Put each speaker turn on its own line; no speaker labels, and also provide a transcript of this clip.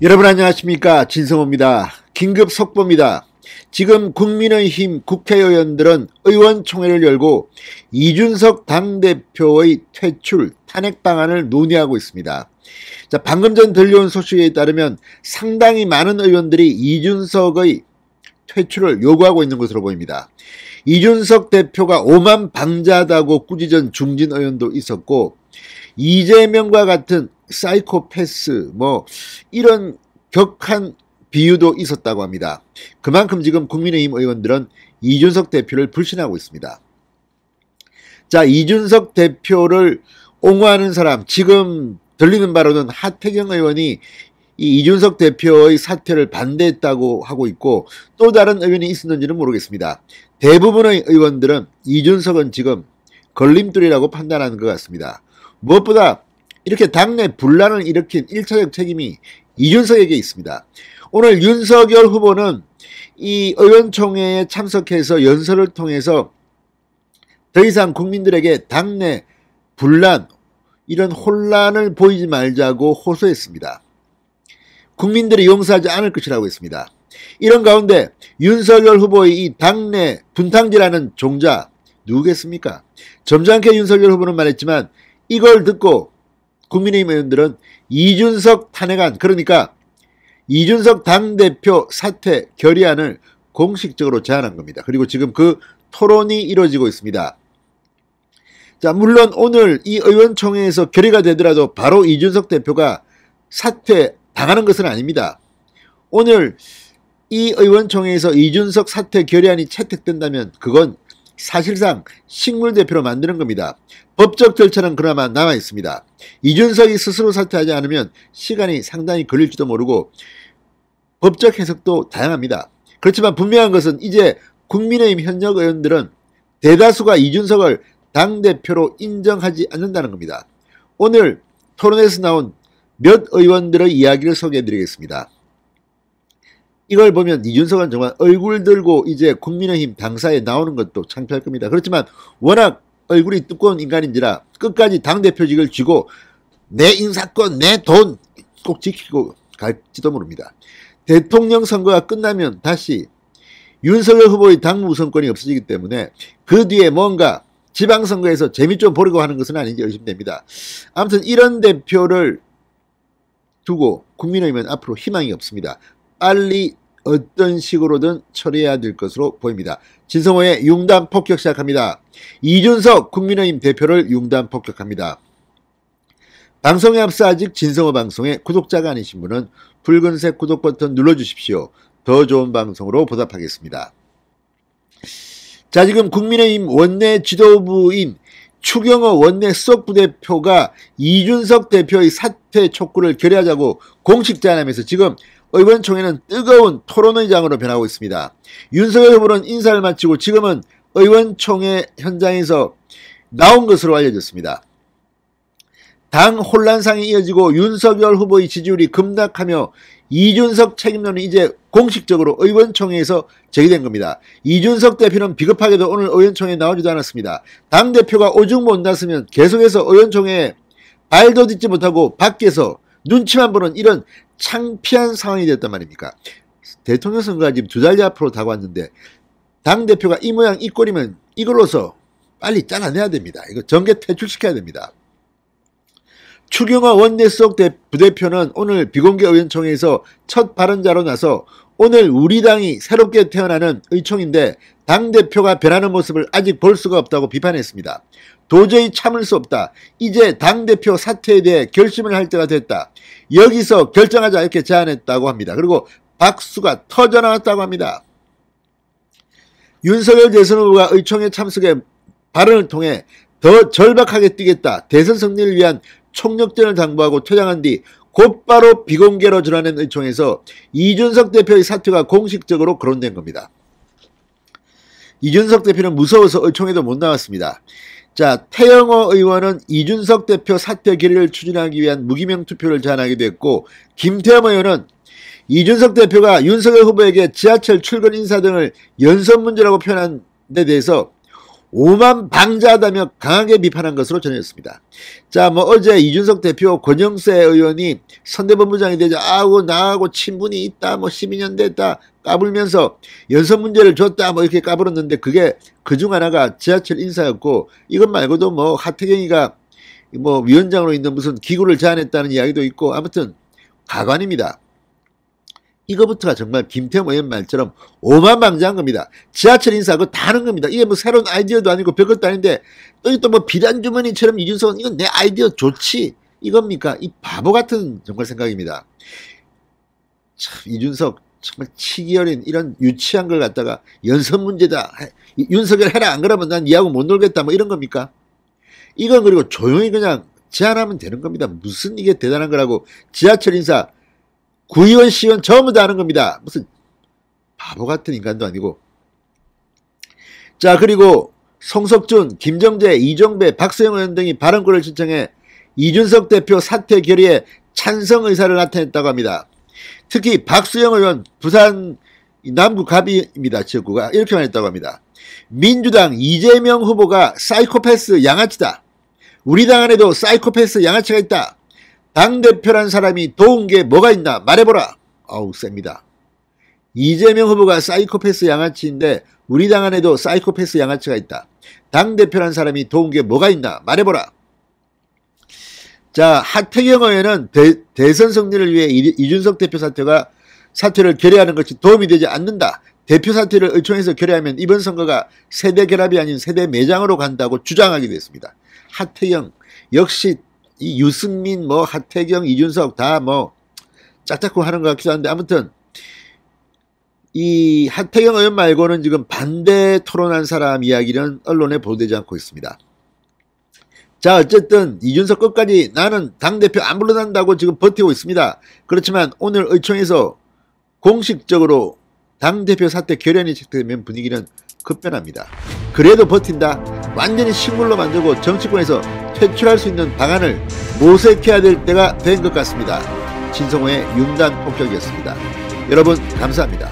여러분 안녕하십니까, 진성호입니다. 긴급 속보입니다. 지금 국민의힘 국회의원들은 의원총회를 열고 이준석 당대표의 퇴출 탄핵 방안을 논의하고 있습니다. 자, 방금 전 들려온 소식에 따르면 상당히 많은 의원들이 이준석의 퇴출을 요구하고 있는 것으로 보입니다. 이준석 대표가 오만 방자하다고 꾸짖은 중진 의원도 있었고, 이재명과 같은 사이코패스 이런 격한 비유도 있었다고 합니다. 그만큼 지금 국민의힘 의원들은 이준석 대표를 불신하고 있습니다. 자, 이준석 대표를 옹호하는 사람, 지금 들리는 바로는 하태경 의원이 이 이준석 대표의 사퇴를 반대했다고 하고 있고, 또 다른 의원이 있었는지는 모르겠습니다. 대부분의 의원들은 이준석은 지금 걸림돌이라고 판단하는 것 같습니다. 무엇보다 이렇게 당내 분란을 일으킨 1차적 책임이 이준석에게 있습니다. 오늘 윤석열 후보는 이 의원총회에 참석해서 연설을 통해서 더 이상 국민들에게 당내 분란, 이런 혼란을 보이지 말자고 호소했습니다. 국민들이 용서하지 않을 것이라고 했습니다. 이런 가운데 윤석열 후보의 이 당내 분탕질하는 종자 누구겠습니까? 점잖게 윤석열 후보는 말했지만, 이걸 듣고 국민의힘 의원들은 이준석 탄핵안, 그러니까 이준석 당대표 사퇴 결의안을 공식적으로 제안한 겁니다. 그리고 지금 그 토론이 이루어지고 있습니다. 자, 물론 오늘 이 의원총회에서 결의가 되더라도 바로 이준석 대표가 사퇴 당하는 것은 아닙니다. 오늘 이 의원총회에서 이준석 사퇴 결의안이 채택된다면 그건 사실상 식물대표로 만드는 겁니다. 법적 절차는 그나마 남아 있습니다. 이준석이 스스로 사퇴하지 않으면 시간이 상당히 걸릴지도 모르고 법적 해석도 다양합니다. 그렇지만 분명한 것은 이제 국민의힘 현역 의원들은 대다수가 이준석을 당대표로 인정하지 않는다는 겁니다. 오늘 토론에서 나온 몇 의원들의 이야기를 소개해드리겠습니다. 이걸 보면 이준석은 정말 얼굴 들고 이제 국민의힘 당사에 나오는 것도 창피할 겁니다. 그렇지만 워낙 얼굴이 두꺼운 인간인지라 끝까지 당대표직을 쥐고 내 인사권, 내 돈 꼭 지키고 갈지도 모릅니다. 대통령 선거가 끝나면 다시 윤석열 후보의 당 우선권이 없어지기 때문에 그 뒤에 뭔가 지방선거에서 재미 좀 보려고 하는 것은 아닌지 의심됩니다. 아무튼 이런 대표를 두고 국민의힘은 앞으로 희망이 없습니다. 빨리 어떤 식으로든 처리해야 될 것으로 보입니다. 진성호의 융단 폭격 시작합니다. 이준석 국민의힘 대표를 융단 폭격합니다. 방송에 앞서 아직 진성호 방송에 구독자가 아니신 분은 붉은색 구독 버튼 눌러주십시오. 더 좋은 방송으로 보답하겠습니다. 자, 지금 국민의힘 원내 지도부인 추경호 원내 수석부대표가 이준석 대표의 사퇴 촉구를 결의하자고 공식 제안하면서 지금 의원총회는 뜨거운 토론의장으로 변하고 있습니다. 윤석열 후보는 인사를 마치고 지금은 의원총회 현장에서 나온 것으로 알려졌습니다. 당 혼란상이 이어지고 윤석열 후보의 지지율이 급락하며 이준석 책임론이 이제 공식적으로 의원총회에서 제기된 겁니다. 이준석 대표는 비겁하게도 오늘 의원총회에 나오지도 않았습니다. 당대표가 오죽 못 났으면 계속해서 의원총회에 발도 딛지 못하고 밖에서 눈치만 보는 이런 창피한 상황이 됐단 말입니까? 대통령 선거가 지금 2달 앞으로 다가왔는데 당대표가 이 모양 이 꼴이면 이걸로서 빨리 잘라내야 됩니다. 이거 정계 퇴출시켜야 됩니다. 추경호 원내 수석 부대표는 오늘 비공개 의원총회에서 첫 발언자로 나서 오늘 우리 당이 새롭게 태어나는 의총인데 당대표가 변하는 모습을 아직 볼 수가 없다고 비판했습니다. 도저히 참을 수 없다. 이제 당대표 사퇴에 대해 결심을 할 때가 됐다. 여기서 결정하자 이렇게 제안했다고 합니다. 그리고 박수가 터져나왔다고 합니다. 윤석열 대선 후보가 의총에 참석해 발언을 통해 더 절박하게 뛰겠다. 대선 승리를 위한 총력전을 당부하고 퇴장한 뒤 곧바로 비공개로 전환한 의총에서 이준석 대표의 사퇴가 공식적으로 거론된 겁니다. 이준석 대표는 무서워서 의총에도 못 나왔습니다. 자, 태영호 의원은 이준석 대표 사퇴 결의를 추진하기 위한 무기명 투표를 제안하기도 했고, 김태흠 의원은 이준석 대표가 윤석열 후보에게 지하철 출근 인사 등을 연설 문제라고 표현한 데 대해서 오만방자하다며 강하게 비판한 것으로 전해졌습니다. 자, 어제 이준석 대표 권영세 의원이 선대본부장이 되자 나하고 친분이 있다, 12년 됐다 까불면서 연설 문제를 줬다, 이렇게 까불었는데 그게 그중 하나가 지하철 인사였고, 이것 말고도 하태경이가 위원장으로 있는 무슨 기구를 제안했다는 이야기도 있고, 아무튼 가관입니다. 이거부터가 정말 김태형 의원 말처럼 오만방자한 겁니다. 지하철 인사 그거 다 하는 겁니다. 이게 새로운 아이디어도 아니고 별것도 아닌데 또 비단 주머니처럼 이준석은 이건 내 아이디어 좋지 이겁니까? 이 바보 같은 정말 생각입니다. 참 이준석 정말 치기 어린 이런 유치한 걸 갖다가 연설 문제다. 윤석열 해라 안 그러면 난 니하고 못 놀겠다 이런 겁니까? 이건 그리고 조용히 그냥 제안하면 되는 겁니다. 무슨 이게 대단한 거라고. 지하철 인사 구의원, 시의원 전부 다 하는 겁니다. 무슨 바보 같은 인간도 아니고. 자, 그리고 송석준, 김정재, 이종배, 박수영 의원 등이 발언권을 신청해 이준석 대표 사퇴 결의에 찬성 의사를 나타냈다고 합니다. 특히 박수영 의원, 부산 남구 갑입니다. 지역구가 이렇게 말했다고 합니다. 민주당 이재명 후보가 사이코패스 양아치다. 우리 당 안에도 사이코패스 양아치가 있다. 당대표란 사람이 도운 게 뭐가 있나 말해보라. 셉니다. 이재명 후보가 사이코패스 양아치인데 우리 당 안에도 사이코패스 양아치가 있다. 당대표란 사람이 도운 게 뭐가 있나 말해보라. 자, 하태경 의원은 대선 승리를 위해 이준석 대표 사퇴를 결의하는 것이 도움이 되지 않는다. 대표 사퇴를 의총에서 결의하면 이번 선거가 세대 결합이 아닌 세대 매장으로 간다고 주장하기도 했습니다. 하태경 역시 이 유승민 하태경 이준석 다 짝짝꿍 하는 것 같기도 한데, 아무튼 이 하태경 의원 말고는 지금 반대 토론한 사람 이야기는 언론에 보도되지 않고 있습니다. 자, 어쨌든 이준석 끝까지 나는 당대표 안 물러난다고 지금 버티고 있습니다. 그렇지만 오늘 의총에서 공식적으로 당대표 사퇴 결연이 채택되면 분위기는 급변합니다. 그래도 버틴다. 완전히 식물로 만들고 정치권에서 퇴출할 수 있는 방안을 모색해야 될 때가 된 것 같습니다. 진성호의 융단 폭격이었습니다. 여러분 감사합니다.